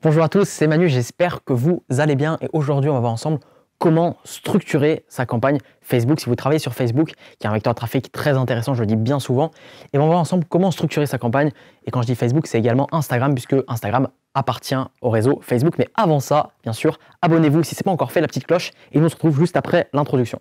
Bonjour à tous, c'est Manu, j'espère que vous allez bien et aujourd'hui on va voir ensemble comment structurer sa campagne Facebook. Si vous travaillez sur Facebook, qui est un vecteur de trafic très intéressant, je le dis bien souvent, et on va voir ensemble comment structurer sa campagne. Et quand je dis Facebook, c'est également Instagram, puisque Instagram appartient au réseau Facebook. Mais avant ça, bien sûr, abonnez-vous si ce n'est pas encore fait, la petite cloche, et nous on se retrouve juste après l'introduction.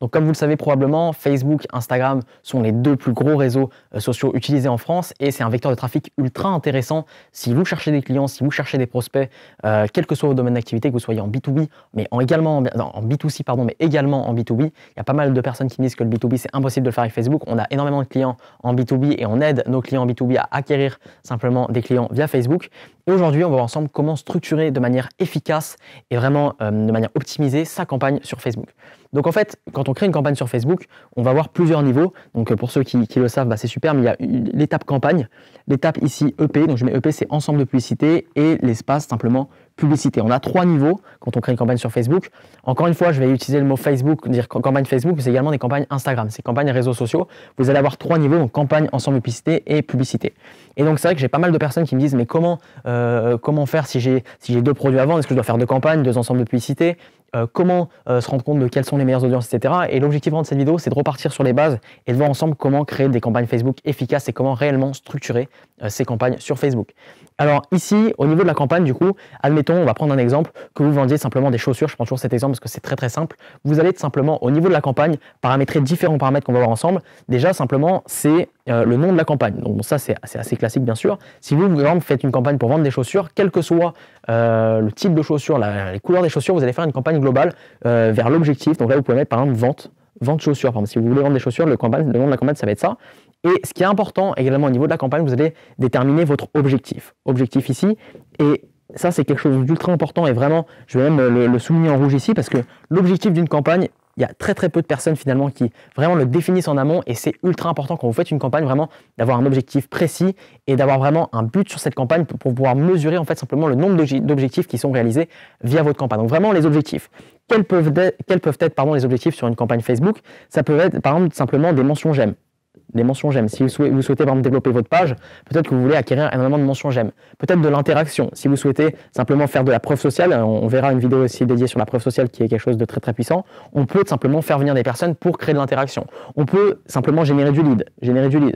Donc comme vous le savez probablement, Facebook, Instagram sont les deux plus gros réseaux sociaux utilisés en France et c'est un vecteur de trafic ultra intéressant si vous cherchez des clients, si vous cherchez des prospects, quel que soit vos domaines d'activité, que vous soyez en B2B, mais en B2C, pardon, mais également en B2B. Il y a pas mal de personnes qui me disent que le B2B c'est impossible de le faire avec Facebook. On a énormément de clients en B2B et on aide nos clients en B2B à acquérir simplement des clients via Facebook. Et aujourd'hui, on va voir ensemble comment structurer de manière efficace et vraiment de manière optimisée sa campagne sur Facebook. Donc en fait, quand on crée une campagne sur Facebook, on va avoir plusieurs niveaux. Donc pour ceux qui le savent, c'est super, mais il y a l'étape campagne, l'étape ici EP, donc je mets EP, c'est ensemble de publicité, et l'espace simplement publicité. On a trois niveaux quand on crée une campagne sur Facebook. Encore une fois, je vais utiliser le mot Facebook, dire campagne Facebook, mais c'est également des campagnes Instagram, c'est campagnes réseaux sociaux. Vous allez avoir trois niveaux, donc campagne, ensemble de publicité et publicité. Et donc c'est vrai que j'ai pas mal de personnes qui me disent mais comment faire si j'ai deux produits à vendre? Est-ce que je dois faire deux campagnes, deux ensembles de publicité? Comment se rendre compte de quelles sont les meilleures audiences, etc. Et l'objectif de cette vidéo, c'est de repartir sur les bases et de voir ensemble comment créer des campagnes Facebook efficaces et comment réellement structurer ces campagnes sur Facebook. Alors ici, au niveau de la campagne, du coup, admettons, on va prendre un exemple, que vous vendiez simplement des chaussures. Je prends toujours cet exemple parce que c'est très très simple. Vous allez simplement, au niveau de la campagne, paramétrer différents paramètres qu'on va voir ensemble. Déjà, simplement, c'est le nom de la campagne. Donc bon, ça, c'est assez classique, bien sûr. Si vous, par exemple, faites une campagne pour vendre des chaussures, quel que soit le type de chaussures, les couleurs des chaussures, vous allez faire une campagne globale vers l'objectif. Donc là, vous pouvez mettre, par exemple, vente chaussures. Par exemple, si vous voulez vendre des chaussures, le nom de la campagne, ça va être ça. Et ce qui est important également au niveau de la campagne, vous allez déterminer votre objectif. Objectif ici. Et ça, c'est quelque chose d'ultra important et vraiment, je vais même le souligner en rouge ici parce que l'objectif d'une campagne, il y a très très peu de personnes finalement qui vraiment le définissent en amont et c'est ultra important quand vous faites une campagne vraiment d'avoir un objectif précis et d'avoir vraiment un but sur cette campagne pour pouvoir mesurer en fait simplement le nombre d'objectifs qui sont réalisés via votre campagne. Donc vraiment les objectifs. Quels peuvent être les objectifs sur une campagne Facebook? Ça peut être par exemple simplement des mentions j'aime. Des mentions j'aime. Si vous souhaitez par exemple développer votre page, peut-être que vous voulez acquérir énormément de mentions j'aime. Peut-être de l'interaction. Si vous souhaitez simplement faire de la preuve sociale, on verra une vidéo aussi dédiée sur la preuve sociale qui est quelque chose de très très puissant. On peut simplement faire venir des personnes pour créer de l'interaction. On peut simplement générer du lead.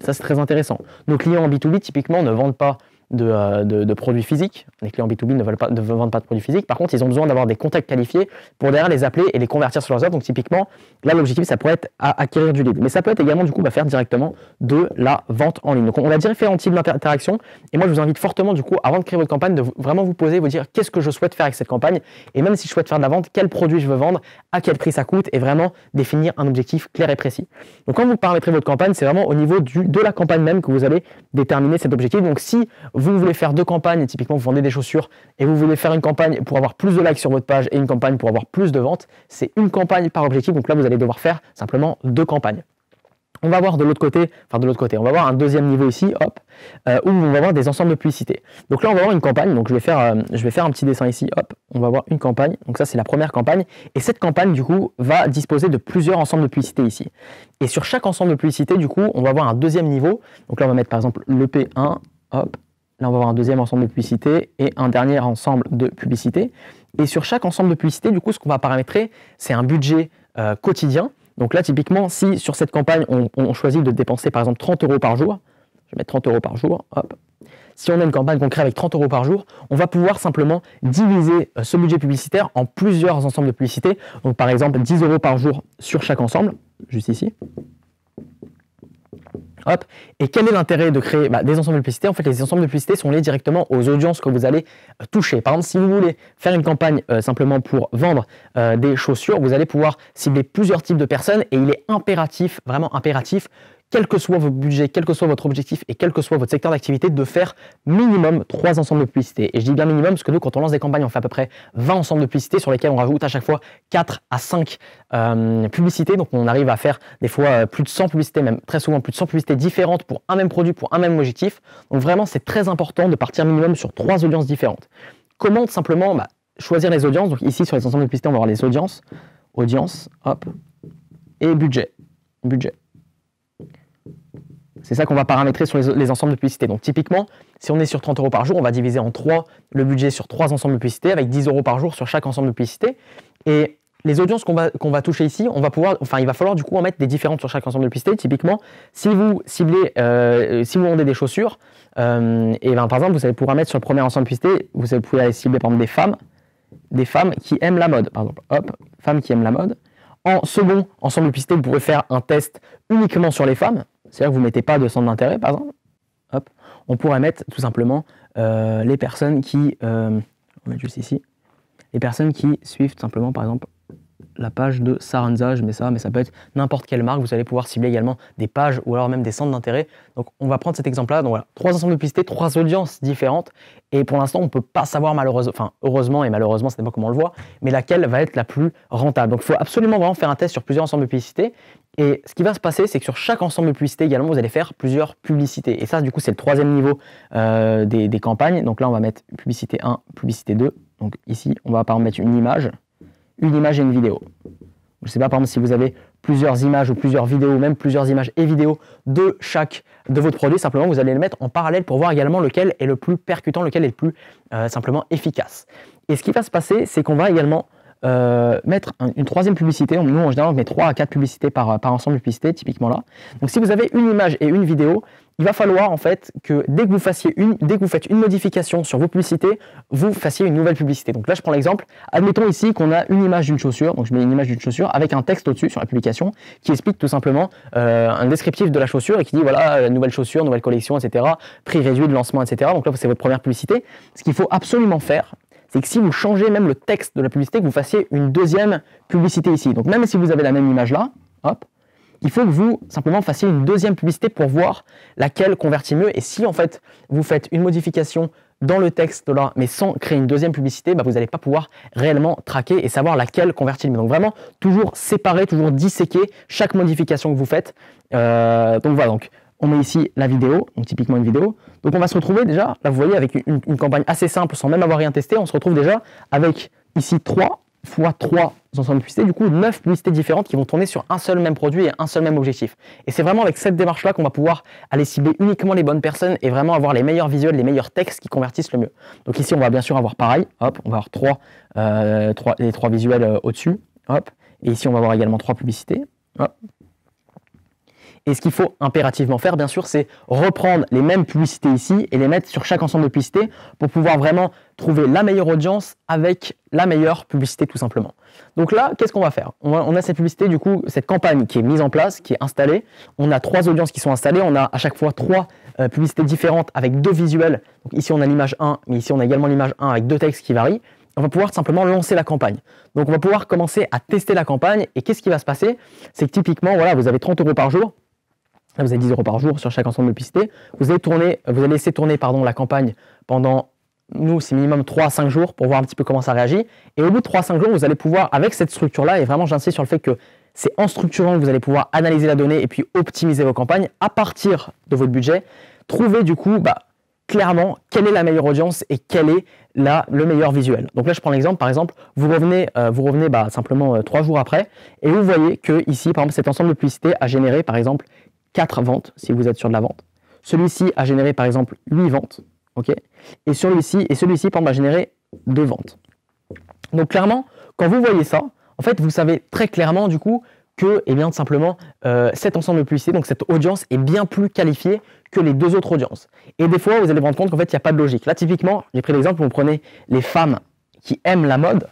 Ça c'est très intéressant. Nos clients en B2B typiquement ne vendent pas de produits physiques. Les clients B2B ne vendent pas de produits physiques. Par contre, ils ont besoin d'avoir des contacts qualifiés pour derrière les appeler et les convertir sur leurs offres. Donc typiquement, là, l'objectif, ça pourrait être à acquérir du lead. Mais ça peut être également, du coup, faire directement de la vente en ligne. Donc on a différents types d'interactions. Et moi, je vous invite fortement, du coup, avant de créer votre campagne, de vraiment vous poser, vous dire qu'est-ce que je souhaite faire avec cette campagne. Et même si je souhaite faire de la vente, quel produit je veux vendre, à quel prix ça coûte et vraiment définir un objectif clair et précis. Donc quand vous paramétrez votre campagne, c'est vraiment au niveau de la campagne même que vous allez déterminer cet objectif. Donc si vous voulez faire deux campagnes, typiquement vous vendez des chaussures et vous voulez faire une campagne pour avoir plus de likes sur votre page et une campagne pour avoir plus de ventes, c'est une campagne par objectif. Donc là, vous allez devoir faire simplement deux campagnes. On va voir de l'autre côté, on va voir un deuxième niveau ici, hop, où on va avoir des ensembles de publicités. Donc là, on va avoir une campagne, donc je vais faire un petit dessin ici, hop, on va voir une campagne, donc ça c'est la première campagne, et cette campagne du coup va disposer de plusieurs ensembles de publicités ici. Et sur chaque ensemble de publicités, du coup, on va avoir un deuxième niveau, donc là on va mettre par exemple le P1, hop, là on va avoir un deuxième ensemble de publicités et un dernier ensemble de publicités. Et sur chaque ensemble de publicités, du coup, ce qu'on va paramétrer, c'est un budget quotidien. Donc là, typiquement, si sur cette campagne, on choisit de dépenser par exemple 30 € par jour, je vais mettre 30 € par jour, hop. Si on a une campagne qu'on crée avec 30 € par jour, on va pouvoir simplement diviser ce budget publicitaire en plusieurs ensembles de publicités. Donc par exemple, 10 € par jour sur chaque ensemble, juste ici. Hop. Et quel est l'intérêt de créer des ensembles de publicités? En fait, les ensembles de publicités sont liés directement aux audiences que vous allez toucher. Par exemple, si vous voulez faire une campagne simplement pour vendre des chaussures, vous allez pouvoir cibler plusieurs types de personnes et il est impératif, vraiment impératif, quel que soit votre budget, quel que soit votre objectif et quel que soit votre secteur d'activité, de faire minimum 3 ensembles de publicités. Et je dis bien minimum parce que nous, quand on lance des campagnes, on fait à peu près 20 ensembles de publicités sur lesquels on rajoute à chaque fois 4 à 5 publicités. Donc on arrive à faire des fois plus de 100 publicités, même très souvent plus de 100 publicités différentes pour un même produit, pour un même objectif. Donc vraiment, c'est très important de partir minimum sur 3 audiences différentes. Comment simplement choisir les audiences? Donc ici, sur les ensembles de publicités, on va avoir les audiences, hop, et budget. C'est ça qu'on va paramétrer sur les ensembles de publicités. Donc typiquement, si on est sur 30 € par jour, on va diviser en 3 le budget sur 3 ensembles de publicités avec 10 € par jour sur chaque ensemble de publicité. Et les audiences qu'on va toucher ici, il va falloir du coup en mettre des différentes sur chaque ensemble de publicité. Typiquement, si vous ciblez, si vous vendez des chaussures, par exemple, vous allez pouvoir mettre sur le premier ensemble de publicité, vous pouvez aller cibler par exemple des femmes qui aiment la mode, par exemple. Hop, femmes qui aiment la mode. En second ensemble de publicité, vous pourrez faire un test uniquement sur les femmes. C'est-à-dire que vous ne mettez pas de centre d'intérêt, par exemple. Hop. On pourrait mettre tout simplement les personnes qui, on va mettre juste ici, les personnes qui suivent tout simplement, par exemple, la page de Saranza, mais ça peut être n'importe quelle marque. Vous allez pouvoir cibler également des pages ou alors même des centres d'intérêt. Donc on va prendre cet exemple-là. Donc voilà, 3 ensembles de publicités, 3 audiences différentes. Et pour l'instant, on ne peut pas savoir heureusement et malheureusement, ça dépend comment on le voit, mais laquelle va être la plus rentable. Donc il faut absolument vraiment faire un test sur plusieurs ensembles de publicités. Et ce qui va se passer, c'est que sur chaque ensemble de publicités également, vous allez faire plusieurs publicités. Et ça, du coup, c'est le 3e niveau des campagnes. Donc là, on va mettre publicité 1, publicité 2. Donc ici, on va par exemple mettre une image et une vidéo. Je ne sais pas, par exemple, si vous avez plusieurs images ou plusieurs vidéos, ou même plusieurs images et vidéos de votre produit, simplement, vous allez les mettre en parallèle pour voir également lequel est le plus percutant, lequel est le plus simplement efficace. Et ce qui va se passer, c'est qu'on va également mettre une 3e publicité. Nous, en général, on met 3 à 4 publicités par ensemble de publicités, typiquement là. Donc, si vous avez une image et une vidéo, il va falloir en fait que dès que vous faites une modification sur vos publicités, vous fassiez une nouvelle publicité. Donc là, je prends l'exemple. Admettons ici qu'on a une image d'une chaussure. Donc je mets une image d'une chaussure avec un texte au-dessus sur la publication qui explique tout simplement un descriptif de la chaussure et qui dit voilà, nouvelle chaussure, nouvelle collection, etc. Prix réduit de lancement, etc. Donc là, c'est votre première publicité. Ce qu'il faut absolument faire, c'est que si vous changez même le texte de la publicité, que vous fassiez une 2e publicité ici. Donc même si vous avez la même image là, hop, il faut que vous simplement fassiez une 2e publicité pour voir laquelle convertit mieux. Et si en fait vous faites une modification dans le texte là, mais sans créer une 2e publicité, vous n'allez pas pouvoir réellement traquer et savoir laquelle convertit le mieux. Donc vraiment, toujours séparer, toujours disséquer chaque modification que vous faites. Donc voilà, donc on met ici la vidéo, donc typiquement une vidéo. Donc on va se retrouver déjà, là vous voyez, avec une campagne assez simple, sans même avoir rien testé, on se retrouve déjà avec ici 3 fois 3 ensembles de publicités, du coup 9 publicités différentes qui vont tourner sur un seul même produit et un seul même objectif. Et c'est vraiment avec cette démarche-là qu'on va pouvoir aller cibler uniquement les bonnes personnes et vraiment avoir les meilleurs visuels, les meilleurs textes qui convertissent le mieux. Donc ici, on va bien sûr avoir pareil, hop, on va avoir les 3 visuels au-dessus, hop, et ici, on va avoir également 3 publicités, hop. Et ce qu'il faut impérativement faire, bien sûr, c'est reprendre les mêmes publicités ici et les mettre sur chaque ensemble de publicités pour pouvoir vraiment trouver la meilleure audience avec la meilleure publicité, tout simplement. Donc là, qu'est-ce qu'on va faire? On a cette publicité, du coup, cette campagne qui est mise en place, qui est installée. On a 3 audiences qui sont installées. On a à chaque fois 3 publicités différentes avec 2 visuels. Donc ici, on a l'image 1, mais ici, on a également l'image 1 avec 2 textes qui varient. On va pouvoir simplement lancer la campagne. Donc, on va pouvoir commencer à tester la campagne. Et qu'est-ce qui va se passer? C'est que typiquement, voilà, vous avez 30 € par jour. Là, vous avez 10 € par jour sur chaque ensemble de publicité. Vous allez laisser tourner la campagne pendant, nous, c'est minimum 3 à 5 jours pour voir un petit peu comment ça réagit. Et au bout de 3 à 5 jours, vous allez pouvoir, avec cette structure-là, et vraiment j'insiste sur le fait que c'est en structurant que vous allez pouvoir analyser la donnée et puis optimiser vos campagnes à partir de votre budget, trouver du coup clairement quelle est la meilleure audience et quel est le meilleur visuel. Donc là, je prends l'exemple, par exemple, vous revenez simplement 3 jours après et vous voyez que ici, par exemple, cet ensemble de publicités a généré, par exemple, 4 ventes, si vous êtes sur de la vente. Celui-ci a généré, par exemple, 8 ventes. Okay, et celui-ci, par exemple, a généré 2 ventes. Donc, clairement, quand vous voyez ça, en fait, vous savez très clairement, du coup, que, tout simplement, cet ensemble de publicités, donc cette audience, est bien plus qualifiée que les 2 autres audiences. Et des fois, vous allez vous rendre compte qu'en fait, il n'y a pas de logique. Là, typiquement, j'ai pris l'exemple où vous prenez les femmes qui aiment la mode,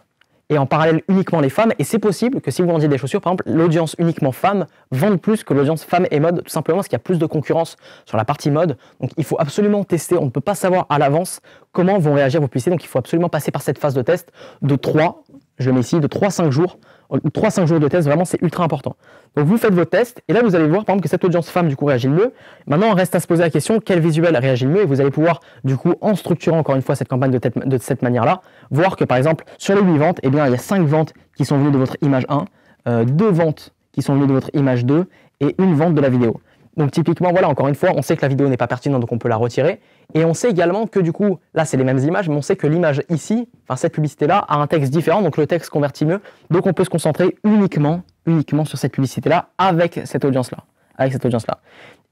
et en parallèle uniquement les femmes, et c'est possible que si vous vendiez des chaussures, par exemple, l'audience uniquement femmes vende plus que l'audience femmes et mode, tout simplement parce qu'il y a plus de concurrence sur la partie mode. Donc il faut absolument tester, on ne peut pas savoir à l'avance comment vont réagir vos publicités, donc il faut absolument passer par cette phase de test de 3, je le mets ici, de 3 à 5 jours, 3-5 jours de test, vraiment, c'est ultra important. Donc, vous faites votre test et là, vous allez voir, par exemple, que cette audience femme, du coup, réagit le mieux. Maintenant, on reste à se poser la question, quel visuel réagit le mieux? Et vous allez pouvoir, du coup, en structurant encore une fois cette campagne de cette manière-là, voir que, par exemple, sur les 8 ventes, eh bien, il y a 5 ventes qui sont venues de votre image 1, 2 ventes qui sont venues de votre image 2 et une vente de la vidéo. Donc typiquement, voilà, encore une fois, on sait que la vidéo n'est pas pertinente, donc on peut la retirer. Et on sait également que du coup, là c'est les mêmes images, mais on sait que l'image ici, enfin cette publicité-là, a un texte différent, donc le texte convertit mieux. Donc on peut se concentrer uniquement sur cette publicité-là avec cette audience-là.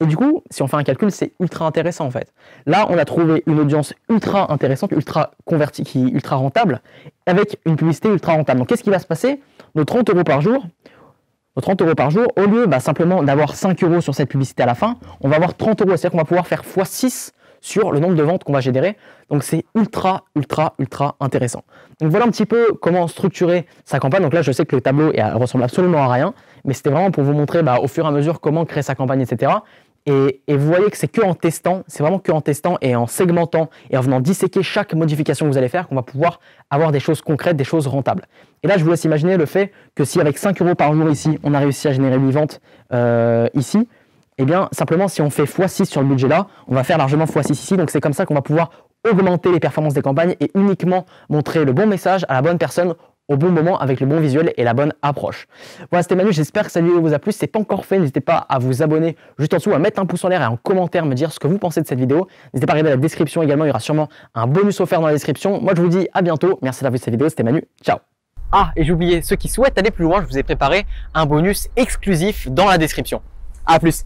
Et du coup, si on fait un calcul, c'est ultra intéressant en fait. Là, on a trouvé une audience ultra intéressante, ultra convertie, qui est ultra rentable, avec une publicité ultra rentable. Donc qu'est-ce qui va se passer? Nos 30 € par jour, au lieu simplement d'avoir 5 € sur cette publicité à la fin, on va avoir 30 €. C'est-à-dire qu'on va pouvoir faire x6 sur le nombre de ventes qu'on va générer. Donc c'est ultra intéressant. Donc voilà un petit peu comment structurer sa campagne. Donc là, je sais que le tableau ressemble absolument à rien, mais c'était vraiment pour vous montrer au fur et à mesure comment créer sa campagne, etc. Et vous voyez que c'est que en testant, c'est vraiment que en testant et en segmentant et en venant disséquer chaque modification que vous allez faire qu'on va pouvoir avoir des choses concrètes, des choses rentables. Et là, je vous laisse imaginer le fait que si avec 5 € par jour ici, on a réussi à générer 8 ventes ici, eh bien simplement si on fait x6 sur le budget là, on va faire largement x6 ici. Donc c'est comme ça qu'on va pouvoir augmenter les performances des campagnes et uniquement montrer le bon message à la bonne personne au bon moment avec le bon visuel et la bonne approche. Voilà, c'était Manu, j'espère que cette vidéo vous a plu. Si ce n'est pas encore fait, n'hésitez pas à vous abonner juste en dessous, à mettre un pouce en l'air et en commentaire me dire ce que vous pensez de cette vidéo. N'hésitez pas à regarder la description également, il y aura sûrement un bonus offert dans la description. Moi je vous dis à bientôt, merci d'avoir vu cette vidéo, c'était Manu, ciao. Ah, et j'ai oublié, ceux qui souhaitent aller plus loin, je vous ai préparé un bonus exclusif dans la description. À plus.